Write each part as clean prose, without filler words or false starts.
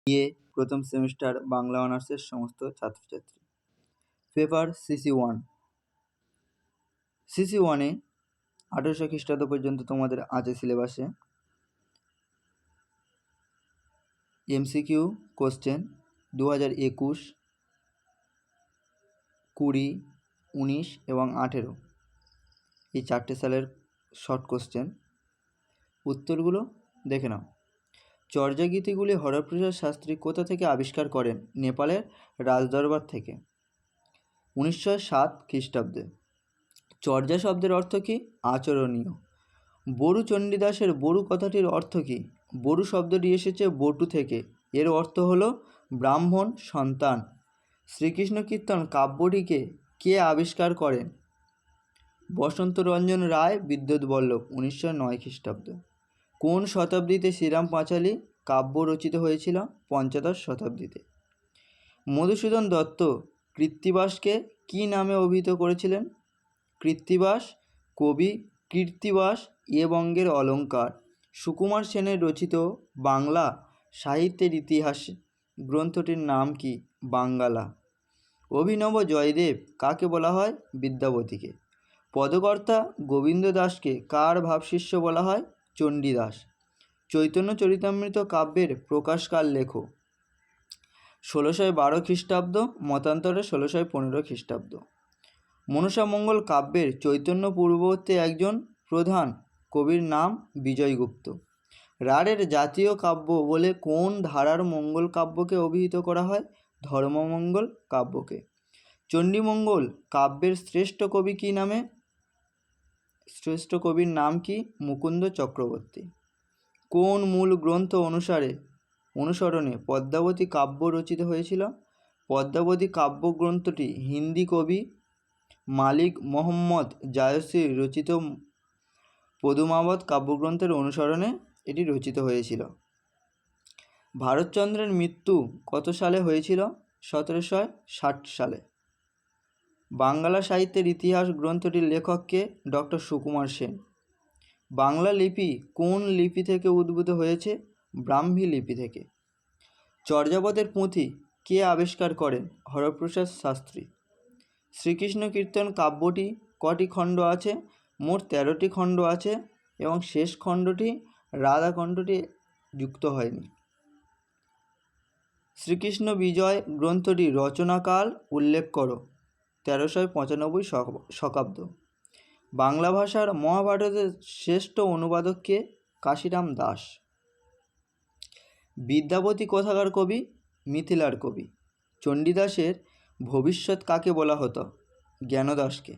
BA প্রথম semester Bangla অনার্সের সমস্ত ছাত্রছাত্রী। Paper CC1। CC1-এ 1800 খ্রিস্টাব্দ পর্যন্ত তোমাদের আছে সিলেবাসে MCQ কোশ্চেন 2021, 20, 19 এবং 18 এই 4টে সালের শর্ট কোশ্চেন। উত্তরগুলো দেখে নাও। চর্যাগীতিগুলি হরপ্রসাদ শাস্ত্রী কোথা থেকে আবিষ্কার করেন? নেপালের রাজদরবার থেকে 1907 খ্রিস্টাব্দে। চর্যা শব্দের অর্থ কী? আচরণীয়। বড়ু চণ্ডীদাসের বড়ু কথাটির অর্থ কী? বড়ু শব্দটি এসেছে বটু থেকে, এর অর্থ হলো ব্রাহ্মণ সন্তান। শ্রীকৃষ্ণ কীর্তন কাব্যটিকে কে আবিষ্কার করেন? বসন্তরঞ্জন রায় বিদ্যুৎবল্লভ 1909 খ্রিস্টাব্দ। কোন শতাব্দীতে শ্রীরাম পাঁচালী কাব্য রচিত হয়েছিল? পঞ্চদশ শতাব্দীতে। মধুসূদন দত্ত কৃত্তিবাসকে কী নামে অভিহিত করেছিলেন? কৃত্তিবাস কবি কীর্তিবাস এ বঙ্গের অলঙ্কার। সুকুমার সেনের রচিত বাংলা সাহিত্যের ইতিহাস গ্রন্থটির নাম কি? বাঙ্গালা। অভিনব জয়দেব কাকে বলা হয়? বিদ্যাপতিকে। পদকর্তা গোবিন্দ দাসকে কার ভাবশিষ্য বলা হয়? চণ্ডীদাস। চৈতন্য চরিতামৃত কাব্যের প্রকাশকাল লেখো। 1612 খ্রিস্টাব্দ, মতান্তরে 1615 খ্রিস্টাব্দ। মনসামঙ্গল কাব্যের চৈতন্য পূর্ববর্তী একজন প্রধান কবির নাম বিজয়গুপ্ত। রাঢ়ের জাতীয় কাব্য বলে কোন ধারার মঙ্গল কাব্যকে অভিহিত করা হয়? ধর্মমঙ্গল কাব্যকে। চণ্ডীমঙ্গল কাব্যের শ্রেষ্ঠ কবি কী নামে? শ্রেষ্ঠ কবির নাম কি? মুকুন্দ চক্রবর্তী। কোন মূল গ্রন্থ অনুসরণে পদ্মাবতী কাব্য রচিত হয়েছিল? পদ্মাবতী কাব্যগ্রন্থটি হিন্দি কবি মালিক মোহাম্মদ জায়সীর রচিত পদুমাবত কাব্যগ্রন্থের অনুসরণে এটি রচিত হয়েছিল। ভারতচন্দ্রের মৃত্যু কত সালে হয়েছিল? 1760 সালে। বাংলা সাহিত্যের ইতিহাস গ্রন্থটির লেখককে? ডক্টর সুকুমার সেন। বাংলা লিপি কোন লিপি থেকে উদ্ভূত হয়েছে? ব্রাহ্মী লিপি থেকে। চর্যাপদের পুঁথি কে আবিষ্কার করেন? হরপ্রসাদ শাস্ত্রী। শ্রীকৃষ্ণ কীর্তন কাব্যটি কটি খণ্ড আছে? মোট 13টি খণ্ড আছে এবং শেষ খণ্ডটি রাধাখণ্ডটি যুক্ত হয়নি। শ্রীকৃষ্ণ বিজয় গ্রন্থটি রচনাকাল উল্লেখ করো। 1395 শকাব্দ। বাংলা ভাষার মহাভারতের শ্রেষ্ঠ অনুবাদক কে? কাশিরাম দাস। বিদ্যাপতি কোথাকার কবি? মিথিলার কবি। চণ্ডীদাসের ভবিষ্যৎ কাকে বলা হতো? জ্ঞানদাসকে।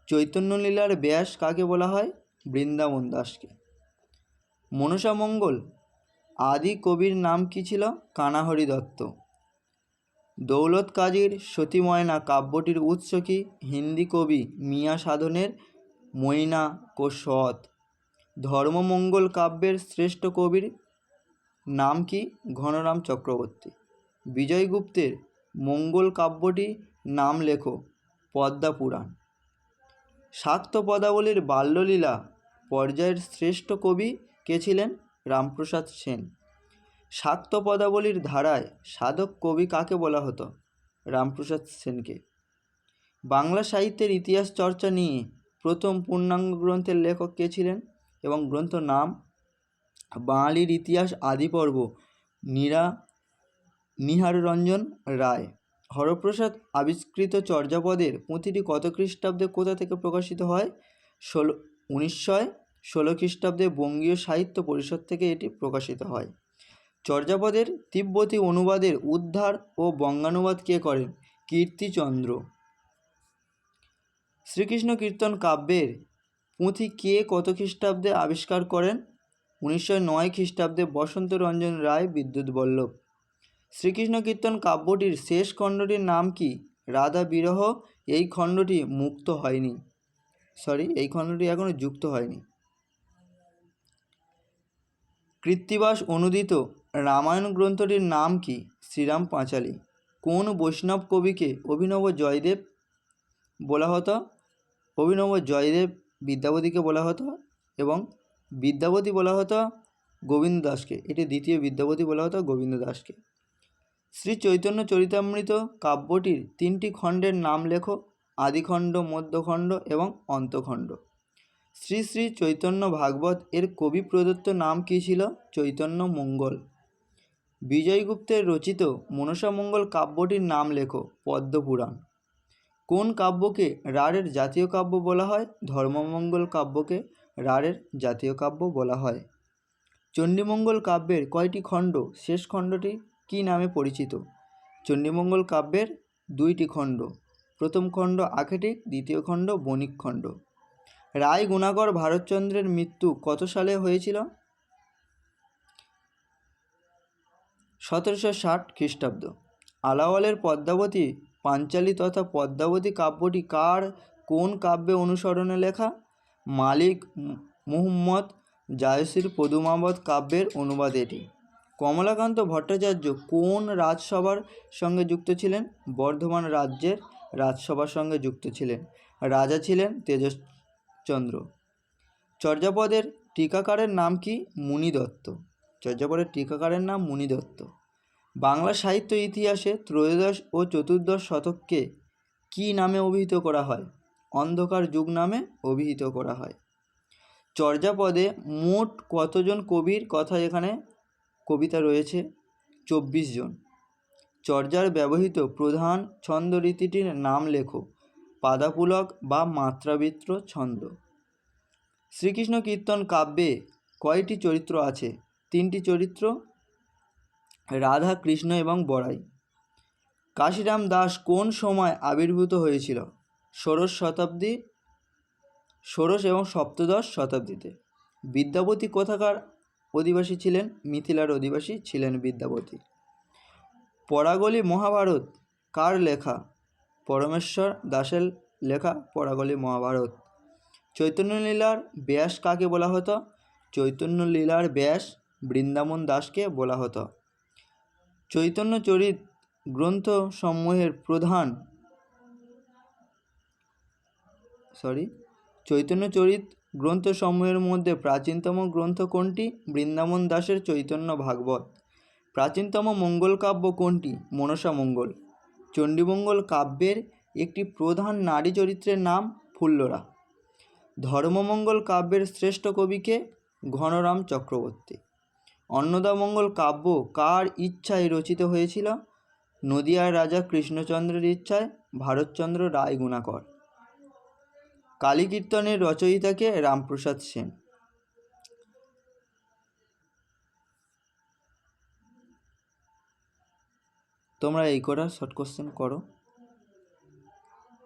চৈতন্যলীলার ব্যাস কাকে বলা হয়? বৃন্দাবন দাসকে। মনসামঙ্গল আদি কবির নাম কি ছিল? কানাহরি দত্ত। দৌলত কাজীর সতী ময়না কাব্যটির উৎস কি? হিন্দি কবি মিয়া সাধনের ময়না কো সৎ। ধর্মমঙ্গল কাব্যের শ্রেষ্ঠ কবির নাম কি? ঘনরাম চক্রবর্তী। বিজয়গুপ্তের মঙ্গল কাব্যটি নাম লেখো। পদ্মা পুরাণ। শাক্ত পদাবলীর বাল্যলীলা পর্যায়ের শ্রেষ্ঠ কবি কে ছিলেন? রামপ্রসাদ সেন। শাক্ত পদাবলীর ধারায় সাধক কবি কাকে বলা হতো? রামপ্রসাদ সেনকে। বাংলা সাহিত্যের ইতিহাস চর্চা নিয়ে প্রথম পূর্ণাঙ্গ গ্রন্থের লেখক কে ছিলেন এবং গ্রন্থ নাম? বাঙালির ইতিহাস আদিপর্ব, নিহাররঞ্জন রায়। হরপ্রসাদ আবিষ্কৃত চর্যাপদের পুঁথিটি কত খ্রিস্টাব্দে কোথা থেকে প্রকাশিত হয়? 1916 খ্রিস্টাব্দে বঙ্গীয় সাহিত্য পরিষদ থেকে এটি প্রকাশিত হয়। চর্যাপদের তিব্বতী অনুবাদের উদ্ধার ও বঙ্গানুবাদ কে করেন? কীর্তিচন্দ্র। শ্রীকৃষ্ণ কীর্তন কাব্যের পুঁথি কে কত খ্রিস্টাব্দে আবিষ্কার করেন? 1909 খ্রিস্টাব্দে বসন্তরঞ্জন রায় বিদ্যুৎবল্লভ। শ্রীকৃষ্ণ কীর্তন কাব্যটির শেষ খণ্ডটির নাম কি? রাধা বিরহ। এই খণ্ডটি এখনও যুক্ত হয়নি। কৃত্তিবাস অনুদিত রামায়ণ গ্রন্থটির নাম কি? শ্রীরাম পাঁচালী। কোন বৈষ্ণব কবিকে অভিনব জয়দেব বলা হতো? অভিনব জয়দেব বিদ্যাপতিকে বলা হতো এবং বিদ্যাপতি বলা হতো গোবিন্দ দাসকে, এটি দ্বিতীয় বিদ্যাপতি বলা হতো গোবিন্দ দাসকে। শ্রী চৈতন্য চরিতামৃত কাব্যটির 3টি খণ্ডের নাম লেখো। আদিখণ্ড, মধ্যখণ্ড এবং অন্তখণ্ড। শ্রী শ্রী চৈতন্য ভাগবত এর কবি প্রদত্ত নাম কী ছিল? চৈতন্য মঙ্গল। বিজয়গুপ্তের রচিত মনসা মঙ্গল কাব্যটির নাম লেখো। পদ্মপুরাণ। কোন কাব্যকে রাঢ়ের জাতীয় কাব্য বলা হয়? ধর্মমঙ্গল কাব্যকে রাঢ়ের জাতীয় কাব্য বলা হয়। চণ্ডীমঙ্গল কাব্যের কয়টি খণ্ড? শেষ খণ্ডটি কী নামে পরিচিত? চণ্ডীমঙ্গল কাব্যের 2টি খণ্ড। প্রথম খণ্ড আখেটিক, দ্বিতীয় খণ্ড বণিক খণ্ড। রায় গুণাকর ভারতচন্দ্রের মৃত্যু কত সালে হয়েছিল? 1760 খ্রিস্টাব্দ। আলাওলের পদ্মাবতী পাঞ্চালী তথা পদ্মাবতী কাব্যটি কোন কাব্যে অনুসরণে লেখা? মালিক মুহাম্মদ জায়সির পদুমাবত কাব্যের অনুবাদ এটি। কমলাকান্ত ভট্টাচার্য কোন রাজসভার সঙ্গে যুক্ত ছিলেন? বর্ধমান রাজ্যের রাজসভার সঙ্গে যুক্ত ছিলেন। রাজা ছিলেন তেজশ্চন্দ্র। চর্যাপদের টিকাকারের নাম কি? মুনিদত্ত। চর্যাপদের টিকাকারের নাম মুনিদত্ত। বাংলা সাহিত্য ইতিহাসে ত্রয়োদশ ও চতুর্দশ শতককে কী নামে অভিহিত করা হয়? অন্ধকার যুগ নামে অভিহিত করা হয়। চর্যাপদে মোট কতজন কবির কথা এখানে কবিতা রয়েছে? 24 জন। চর্যার ব্যবহৃত প্রধান ছন্দরীতিটির নাম লেখো। পাদাপুলক বা মাত্রাবৃত্ত ছন্দ। শ্রীকৃষ্ণ কীর্তন কাব্যে কয়টি চরিত্র আছে? 3টি চরিত্র, রাধা, কৃষ্ণ এবং বড়াই। কাশিরাম দাস কোন সময় আবির্ভূত হয়েছিল? ষোড়শ এবং সপ্তদশ শতাব্দীতে। বিদ্যাপতি কোথাকার অধিবাসী ছিলেন? মিথিলার অধিবাসী ছিলেন বিদ্যাপতি। পরাগলি মহাভারত কার লেখা? পরমেশ্বর দাসের লেখা পরাগলি মহাভারত। চৈতন্যলীলার ব্যাস কাকে বলা হতো? চৈতন্যলীলার ব্যাস বৃন্দাবন দাসকে বলা হতো। চৈতন্যচরিত গ্রন্থসমূহের মধ্যে প্রাচীনতম গ্রন্থ কোনটি? বৃন্দাবন দাসের চৈতন্য ভাগবত। প্রাচীনতম মঙ্গল কাব্য কোনটি? মনসা মঙ্গল। চণ্ডীমঙ্গল কাব্যের একটি প্রধান নারী চরিত্রের নাম ফুল্লরা। ধর্মমঙ্গল কাব্যের শ্রেষ্ঠ কবিকে? ঘনরাম চক্রবর্তী। অন্নদামঙ্গল কাব্য কার ইচ্ছায় রচিত হয়েছিল? নদিয়ার রাজা কৃষ্ণচন্দ্রের ইচ্ছায়। ভারতচন্দ্র রায় গুণাকর। কালী কীর্তনের রচয়িতাকে? রামপ্রসাদ সেন। তোমরা এই কটা শর্ট কোশ্চেন করো।